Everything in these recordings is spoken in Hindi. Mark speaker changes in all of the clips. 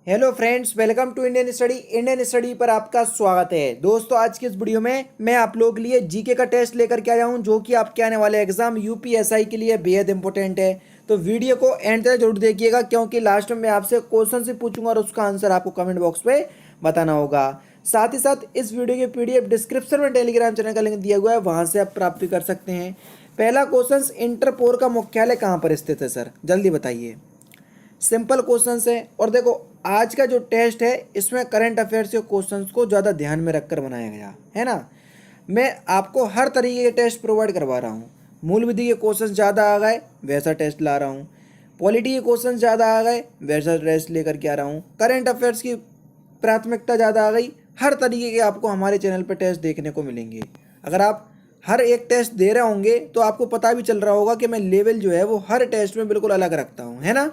Speaker 1: Hello friends, welcome to Indian study पर आपका स्वागत है। दोस्तों, आज की इस वीडियो में मैं आप लोगों के लिए जीके का टेस्ट लेकर के आया हूं, जो कि आपके आने वाले एग्जाम यूपीएसआई के लिए बेहद इंपॉर्टेंट है। तो वीडियो को एंड तक जरूर देखिएगा, क्योंकि लास्ट में मैं आपसे क्वेश्चन से पूछूंगा और उसका आंसर आपको कमेंट बॉक्स पे बताना होगा। साथ ही साथ इस वीडियो की पीडीएफ डिस्क्रिप्शन में टेलीग्राम चैनल का लिंक दिया हुआ है, वहां से आप प्राप्त कर सकते हैं। पहला क्वेश्चन, इंटरपोल का मुख्यालय कहाँ पर स्थित है सर? जल्दी बताइए। सिंपल क्वेश्चंस है। और देखो, आज का जो टेस्ट है इसमें करंट अफेयर्स के क्वेश्चंस को ज़्यादा ध्यान में रखकर बनाया गया है ना। मैं आपको हर तरीके के टेस्ट प्रोवाइड करवा रहा हूँ। मूल विधि के क्वेश्चंस ज़्यादा आ गए, वैसा टेस्ट ला रहा हूँ। पॉलिटी के क्वेश्चन ज़्यादा आ गए, वैसा टेस्ट लेकर के आ रहा हूँ। करंट अफेयर्स की प्राथमिकता ज़्यादा आ गई। हर तरीके के आपको हमारे चैनल पर टेस्ट देखने को मिलेंगे। अगर आप हर एक टेस्ट दे रहे होंगे तो आपको पता भी चल रहा होगा कि मैं लेवल जो है वो हर टेस्ट में बिल्कुल अलग रखता हूँ, है ना।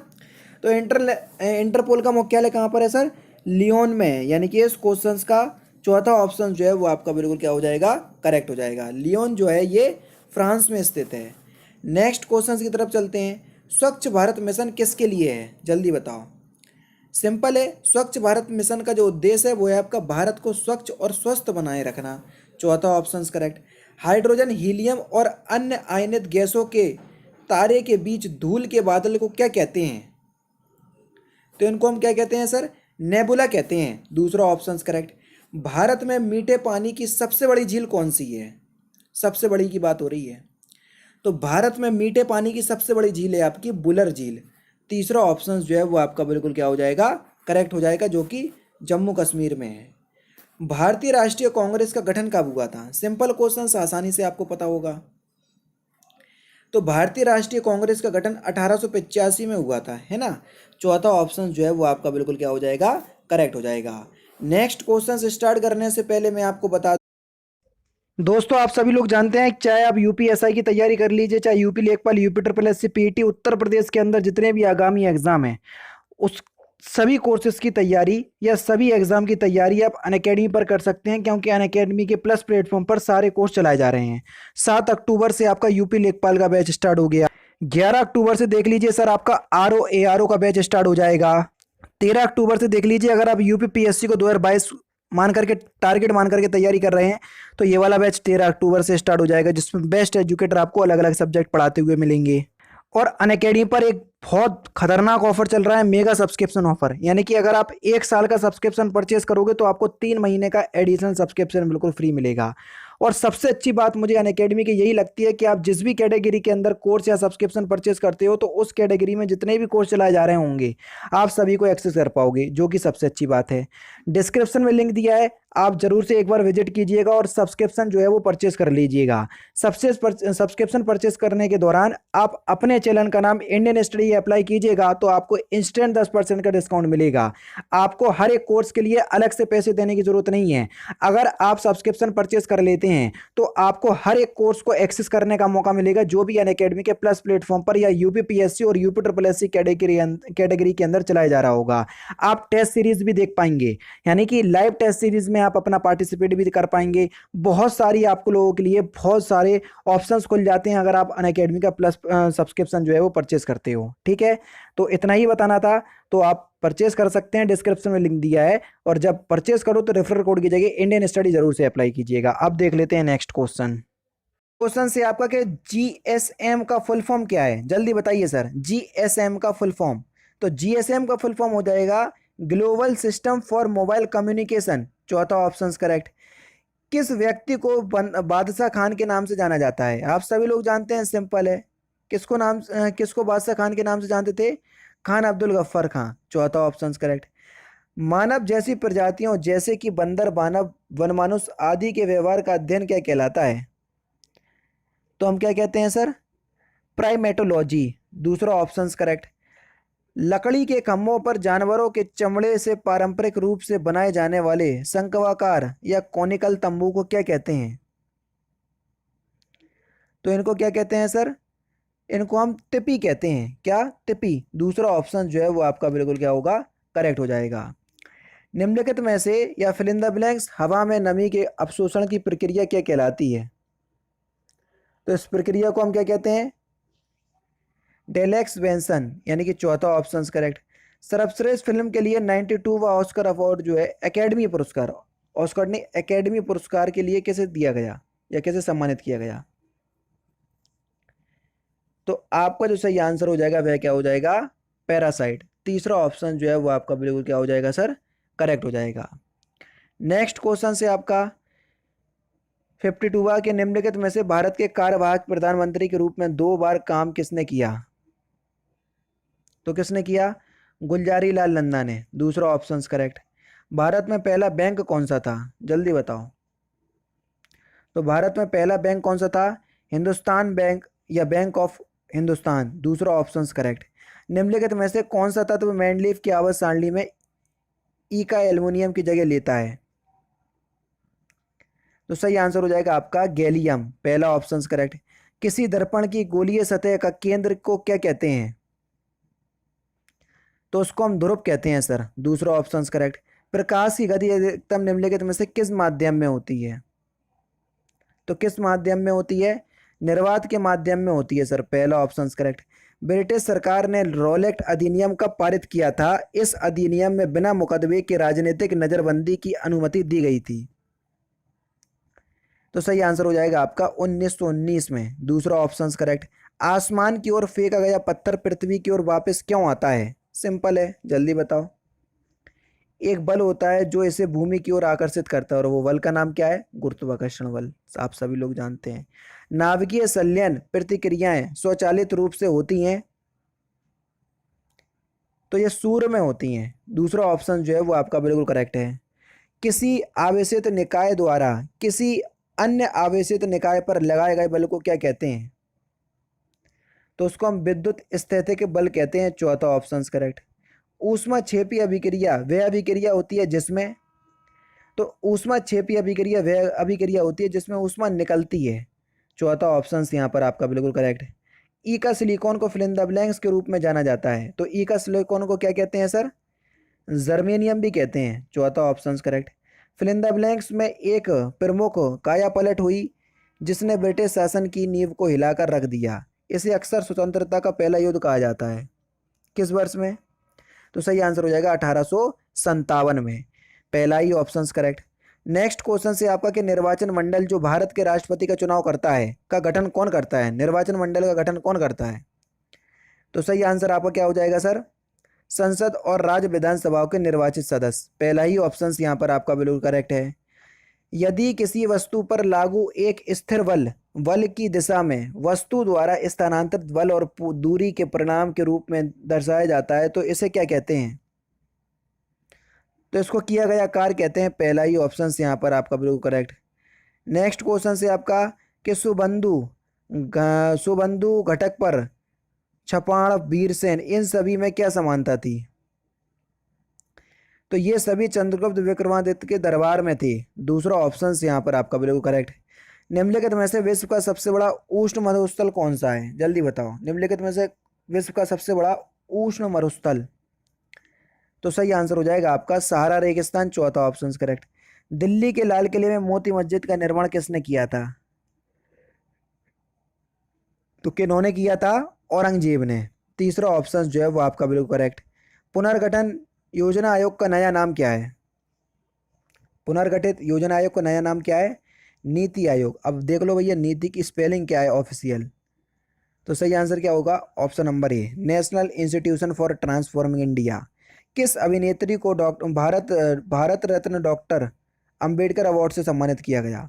Speaker 1: तो इंटरपोल का मुख्यालय कहाँ पर है सर? लियोन में है। यानी कि इस क्वेश्चन का चौथा ऑप्शन जो है वो आपका बिल्कुल क्या हो जाएगा? करेक्ट हो जाएगा। लियोन जो है ये फ्रांस में स्थित है। नेक्स्ट क्वेश्चन की तरफ चलते हैं। स्वच्छ भारत मिशन किसके लिए है? जल्दी बताओ। सिंपल है। स्वच्छ भारत मिशन का जो उद्देश्य है वो है आपका भारत को स्वच्छ और स्वस्थ बनाए रखना। चौथा ऑप्शन करेक्ट। हाइड्रोजन, हीलियम और अन्य आयनित गैसों के तारे के बीच धूल के बादल को क्या कहते हैं? तो इनको हम क्या कहते हैं सर? नेबुला कहते हैं। दूसरा ऑप्शन करेक्ट। भारत में मीठे पानी की सबसे बड़ी झील कौन सी है? सबसे बड़ी की बात हो रही है। तो भारत में मीठे पानी की सबसे बड़ी झील है आपकी बुलर झील। तीसरा ऑप्शन जो है वो आपका बिल्कुल क्या हो जाएगा? करेक्ट हो जाएगा, जो कि जम्मू कश्मीर में है। भारतीय राष्ट्रीय कांग्रेस का गठन कब हुआ था? सिंपल क्वेश्चन, आसानी से आपको पता होगा। तो भारतीय राष्ट्रीय कांग्रेस का गठन 1885 में हुआ था, है ना। चौथा ऑप्शन जो है वो आपका बिल्कुल क्या हो जाएगा? करेक्ट हो जाएगा। नेक्स्ट क्वेश्चन स्टार्ट करने से पहले मैं आपको बता दोस्तों, आप सभी लोग जानते हैं, चाहे आप यूपीएसआई की तैयारी कर लीजिए, चाहे यूपी लेखपाल, UP triple SC, PET, Uttar Pradesh के अंदर जितने भी आगामी एग्जाम हैं, उस सभी कोर्सेज की तैयारी या सभी एग्जाम की तैयारी आप अनअकैडमी पर कर सकते हैं, क्योंकि अनअकैडमी के प्लस प्लेटफॉर्म पर सारे कोर्स चलाए जा रहे हैं। 7 अक्टूबर से आपका यूपी लेखपाल का बैच स्टार्ट हो गया। 11 अक्टूबर से देख लीजिए सर, आपका आरओ का बैच स्टार्ट हो जाएगा। 13 अक्टूबर से देख लीजिए, अगर आप यूपी पीएससी को 2022 मान करके टारगेट मान करके तैयारी कर रहे हैं, तो ये वाला बैच 13 अक्टूबर से स्टार्ट हो जाएगा, जिसमें बेस्ट एजुकेटर आपको अलग अलग सब्जेक्ट पढ़ाते हुए मिलेंगे। और अनअकैडमी पर एक बहुत खतरनाक ऑफर चल रहा है, मेगा सब्सक्रिप्शन ऑफर। यानी कि अगर आप 1 साल का सब्सक्रिप्शन परचेस करोगे तो आपको 3 महीने का एडिशनल सब्सक्रिप्शन बिल्कुल फ्री मिलेगा। और सबसे अच्छी बात मुझे अनअकैडमी की यही लगती है कि आप जिस भी कैटेगरी के अंदर कोर्स या सब्सक्रिप्शन परचेस करते हो, तो उस कैटेगरी में जितने भी कोर्स चलाए जा रहे होंगे आप सभी को एक्सेस कर पाओगे, जो कि सबसे अच्छी बात है। डिस्क्रिप्शन में लिंक दिया है, आप जरूर से एक बार विजिट कीजिएगा और सब्सक्रिप्शन जो है वो परचेस कर लीजिएगा। सब्सक्रिप्शन परचेस करने के दौरान आप अपने चैनल का नाम इंडियन स्टडी अप्लाई कीजिएगा, तो आपको इंस्टेंट 10% का डिस्काउंट मिलेगा। आपको हर एक कोर्स के लिए अलग से पैसे देने की जरूरत नहीं है। अगर आप सब्सक्रिप्शन परचेस कर लेते हैं तो आपको हर एक कोर्स को एक्सेस करने का मौका मिलेगा, जो भी अनअकैडमी के प्लस प्लेटफॉर्म पर या यूपीपीएससी और यूपी ट्रिपल एससी कैटेगरी के अंदर चलाया जा रहा होगा। आप टेस्ट सीरीज भी देख पाएंगे, यानी कि लाइव टेस्ट सीरीज में आप अपना पार्टिसिपेट भी कर पाएंगे। बहुत सारी आपको लोगों के लिए बहुत सारे ऑप्शंस खुल जाते हैं अगर आप अनअकैडमी का प्लस सब्सक्रिप्शन जो है वो परचेस करते हो। ठीक है, तो इतना ही बताना था। तो आप परचेस कर सकते हैं, डिस्क्रिप्शन में लिंक दिया है। और जब परचेस करो तो रेफरल कोड की जगह इंडियन स्टडी जरूर से अप्लाई कीजिएगा। अब देख लेते हैं नेक्स्ट क्वेश्चन। क्वेश्चन से आपका क्या, जीएसएम का फुल फॉर्म क्या है? जल्दी बताइए सर, जीएसएम का फुल फॉर्म। तो जीएसएम का फुल फॉर्म हो जाएगा global system for mobile communication. चौथा ऑप्शन करेक्ट। किस व्यक्ति को बादशाह खान के नाम से जाना जाता है? आप सभी लोग जानते हैं, सिंपल है। किसको बादशाह खान के नाम से जानते थे? खान अब्दुल गफ्फार खान। चौथा ऑप्शन करेक्ट। मानव जैसी प्रजातियों जैसे कि बंदर, मानव, वनमानुष आदि के व्यवहार का अध्ययन क्या कहलाता है? तो हम क्या कहते हैं सर? प्राइमेटोलॉजी। दूसरा ऑप्शन करेक्ट। लकड़ी के खंभों पर जानवरों के चमड़े से पारंपरिक रूप से बनाए जाने वाले शंक्वाकार या कोनिकल तंबू को क्या कहते हैं? तो इनको क्या कहते हैं सर? इनको हम टिपी कहते हैं। क्या? टिपी। दूसरा ऑप्शन जो है वो आपका बिल्कुल क्या होगा? करेक्ट हो जाएगा। निम्नलिखित में से या फिल इन द ब्लैंक्स हवा में नमी के अवशोषण की प्रक्रिया क्या कहलाती है? तो इस प्रक्रिया को हम क्या कहते हैं? Del x Benson. यानी कि चौथा ऑप्शन करेक्ट। सर्वश्रेष्ठ फिल्म के लिए 92वां ऑस्कर अवार्ड जो है एकेडमी पुरस्कार, ऑस्कर ने एकेडमी पुरस्कार के लिए किसे दिया गया या किसे सम्मानित किया गया? तो आपका जो सही आंसर हो जाएगा वह क्या हो जाएगा? पैरासाइट। तीसरा ऑप्शन जो है वो आपका बिल्कुल क्या हो जाएगा सर? करेक्ट हो जाएगा। नेक्स्ट क्वेश्चन से आपका 52वां के निम्नलिखित में से भारत के कार्यवाहक प्रधानमंत्री के रूप में 2 बार काम किसने किया? तो किसने किया? गुलजारी लाल नंदा ने। दूसरा ऑप्शन करेक्ट। भारत में पहला बैंक कौन सा था? जल्दी बताओ। तो भारत में पहला बैंक कौन सा था? हिंदुस्तान बैंक या बैंक ऑफ हिंदुस्तान। दूसरा ऑप्शन करेक्ट। निम्नलिखित में से कौन सा तत्व मैंडलीफ की आवर्त सारणी में ई का एल्युमिनियम की जगह लेता है? तो सही आंसर हो जाएगा आपका गैलियम। पहला ऑप्शन करेक्ट। किसी दर्पण की गोलीय सतह का केंद्र को क्या कहते हैं? तो उसको हम ध्रुव कहते हैं सर। दूसरा ऑप्शन करेक्ट। प्रकाश की गति अधिकतम निम्नलिखित में से किस माध्यम में होती है? तो किस माध्यम में होती है? निर्वात के माध्यम में होती है सर। पहला ऑप्शन करेक्ट। ब्रिटिश सरकार ने रॉलेट अधिनियम कब पारित किया था? इस अधिनियम में बिना मुकदमे के राजनीतिक नजरबंदी की अनुमति दी गई थी। तो सही आंसर हो जाएगा आपका 1919 में। दूसरा ऑप्शन करेक्ट। आसमान की ओर फेंका गया पत्थर पृथ्वी की ओर वापस क्यों आता है? सिंपल है, जल्दी बताओ। एक बल होता है जो इसे भूमि की ओर आकर्षित करता है और वो बल का नाम क्या है? गुरुत्वाकर्षण बल। आप सभी लोग जानते हैं। नाभिकीय संलयन प्रतिक्रियाएं स्वचालित रूप से होती हैं, तो ये सूर्य में होती हैं। दूसरा ऑप्शन जो है वो आपका बिल्कुल करेक्ट है। किसी आवेशित निकाय द्वारा किसी अन्य आवेशित निकाय पर लगाए गए बल को क्या कहते हैं? तो उसको हम विद्युत स्थैतिक बल कहते हैं। चौथा ऑप्शन करेक्ट। ऊष्मा क्षेपी अभिक्रिया वह अभिक्रिया होती है जिसमें, तो ऊष्मा क्षेपी अभिक्रिया वह अभिक्रिया होती है जिसमें ऊष्मा निकलती है। चौथा ऑप्शन यहाँ पर आपका बिल्कुल करेक्ट है। ई का सिलिकॉन को फिल इन द ब्लैंक्स के रूप में जाना जाता है, तो ई का सिलिकॉन को क्या कहते हैं सर? जर्मेनियम भी कहते हैं। चौथा option correct. Fill in the blanks में एक प्रमुख काया पलट हुई जिसने ब्रिटिश शासन की नींव को हिलाकर रख दिया। इसे अक्सर स्वतंत्रता का पहला युद्ध कहा जाता है। किस वर्ष में? तो सही आंसर हो जाएगा 1857 में। पहला ही ऑप्शन करेक्ट। नेक्स्ट क्वेश्चन से आपका कि निर्वाचन मंडल जो भारत के राष्ट्रपति का चुनाव करता है का गठन कौन करता है? निर्वाचन मंडल का गठन कौन करता है? तो सही आंसर आपका क्या हो जाएगा सर? संसद और राज्य विधानसभाओं के निर्वाचित सदस्य। पहला ही ऑप्शन यहाँ पर आपका बिल्कुल करेक्ट है। यदि किसी वस्तु पर लागू एक स्थिर बल बल की दिशा में वस्तु द्वारा स्थानांतरित बल और दूरी के परिणाम के रूप में दर्शाया जाता है तो इसे क्या कहते हैं? तो इसको किया गया कार्य कहते हैं। पहला ही ऑप्शन यहाँ पर आपका बिल्कुल करेक्ट। नेक्स्ट क्वेश्चन से आपका कि सुबंधु घटक पर छपाण वीरसेन इन सभी में क्या समानता थी? तो ये सभी चंद्रगुप्त विक्रमादित्य के दरबार में थे। दूसरा ऑप्शन यहाँ पर आपका बिल्कुल करेक्ट। निम्नलिखित में से विश्व का सबसे बड़ा उष्ण मरुस्थल कौन सा है? जल्दी बताओ। निम्नलिखित में से विश्व का सबसे बड़ा उष्ण मरुस्थल, तो सही आंसर हो जाएगा आपका सहारा रेगिस्तान। चौथा ऑप्शन करेक्ट। दिल्ली के लाल किले में मोती मस्जिद का निर्माण किसने किया था? तो किन्होंने किया था? औरंगजेब ने। तीसरा ऑप्शन जो है वो आपका बिल्कुल करेक्ट। पुनर्गठन योजना आयोग का नया नाम क्या है? पुनर्गठित योजना आयोग का नया नाम क्या है? नीति आयोग। अब देख लो भैया नीति की स्पेलिंग क्या है ऑफिशियल। तो सही आंसर क्या होगा? Option number A, national institution for transforming India. किस अभिनेत्री को भारत रत्न डॉक्टर अंबेडकर अवार्ड से सम्मानित किया गया?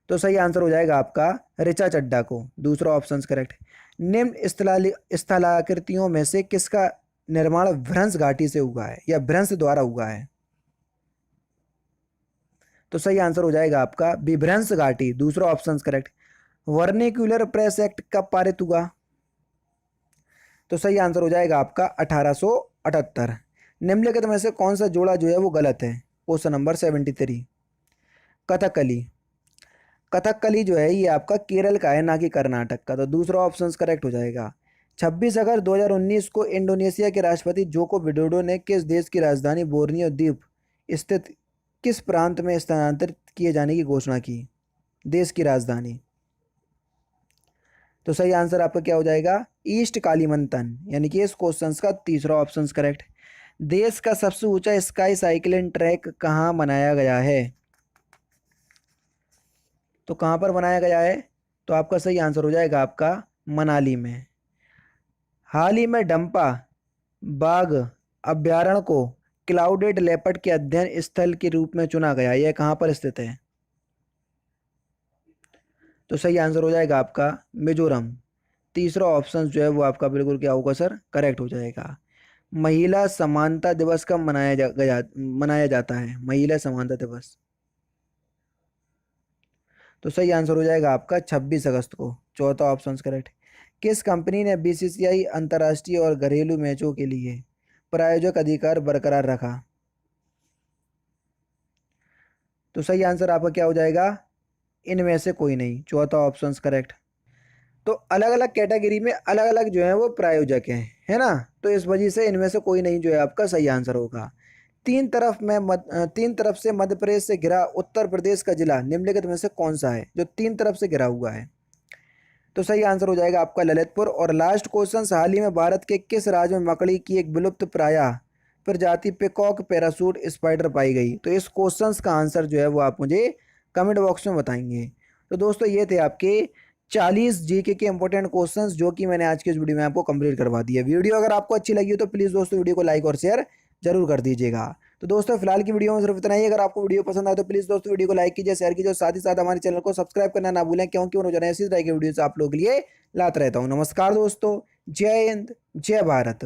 Speaker 1: तो सही आंसर हो जाएगा आपका ऋचा चड्ढा को। दूसरा ऑप्शन करेक्ट। निम्न स्थलाकृतियों में से किसका निर्माण भ्रंश घाटी से हुआ है या भ्रंश द्वारा हुआ है? तो सही आंसर हो जाएगा आपका विभ्रंश घाटी। दूसरा ऑप्शन करेक्ट। वर्निक्यूलर प्रेस एक्ट कब पारित हुआ? तो सही आंसर हो जाएगा आपका 1878। निम्नलिखित में से कौन सा जोड़ा जो है वो गलत है? Question number 73। कथकली। कथकली जो है ये आपका केरल का है, ना कि कर्नाटक का। तो दूसरा ऑप्शन करेक्ट हो जाएगा। 26 अगस्त 2019 को इंडोनेशिया के राष्ट्रपति जोको विडोडो ने किस देश की राजधानी बोर्नियो द्वीप स्थित किस प्रांत में स्थानांतरित किए जाने की घोषणा की? देश की राजधानी। तो सही आंसर आपका क्या हो जाएगा, ईस्ट कालीमंतन, यानी कि इस क्वेश्चन का तीसरा ऑप्शन करेक्ट। देश का सबसे ऊंचा स्काई साइकिलिंग ट्रैक कहाँ बनाया गया है? तो कहाँ पर बनाया गया है? तो आपका सही आंसर हो जाएगा आपका मनाली में। हाल ही में डंपा बाघ अभ्यारण्य को क्लाउडेड लेपर्ड के अध्ययन स्थल के रूप में चुना गया, यह कहाँ पर स्थित है? तो सही आंसर हो जाएगा आपका मिजोरम। तीसरा ऑप्शन जो है वो आपका बिल्कुल क्या होगा सर, करेक्ट हो जाएगा। महिला समानता दिवस कब मनाया जाता है, महिला समानता दिवस? तो सही आंसर हो जाएगा आपका 26 अगस्त को, चौथा ऑप्शन करेक्ट। किस कंपनी ने बीसीसीआई अंतर्राष्ट्रीय और घरेलू मैचों के लिए प्रायोजक अधिकार बरकरार रखा? तो सही आंसर आपका क्या हो जाएगा, इनमें से कोई नहीं, चौथा ऑप्शन करेक्ट। तो अलग अलग कैटेगरी में अलग अलग जो है वो प्रायोजक हैं, है ना, तो इस वजह से इनमें से कोई नहीं जो है आपका सही आंसर होगा। तीन तरफ से मध्य प्रदेश से घिरा उत्तर प्रदेश का जिला निम्नलिखित में से कौन सा है जो तीन तरफ से घिरा हुआ है? तो सही आंसर हो जाएगा आपका ललितपुर। और लास्ट क्वेश्चन, हाल ही में भारत के किस राज्य में मकड़ी की एक विलुप्त प्राय प्रजाति पिकॉक पैरासूट स्पाइडर पाई गई? तो इस क्वेश्चन का आंसर जो है वो आप मुझे कमेंट बॉक्स में बताएंगे। तो दोस्तों ये थे आपके 40 जीके के इंपॉर्टेंट क्वेश्चंस जो कि मैंने आज के इस वीडियो में आपको कंप्लीट करवा दिया। वीडियो अगर आपको अच्छी लगी हो तो प्लीज़ दोस्तों वीडियो को लाइक और शेयर जरूर कर दीजिएगा। तो दोस्तों फिलहाल की वीडियो में सिर्फ इतना ही। अगर आपको वीडियो पसंद आए तो प्लीज़ दोस्तों वीडियो को लाइक कीजिए, शेयर कीजिए और साथ ही साथ हमारे चैनल को सब्सक्राइब करना ना भूलें, क्योंकि रोजाना इसी तरह की वीडियोस आप लोगों के लिए लाता रहता हूँ। नमस्कार दोस्तों, जय हिंद, जय भारत।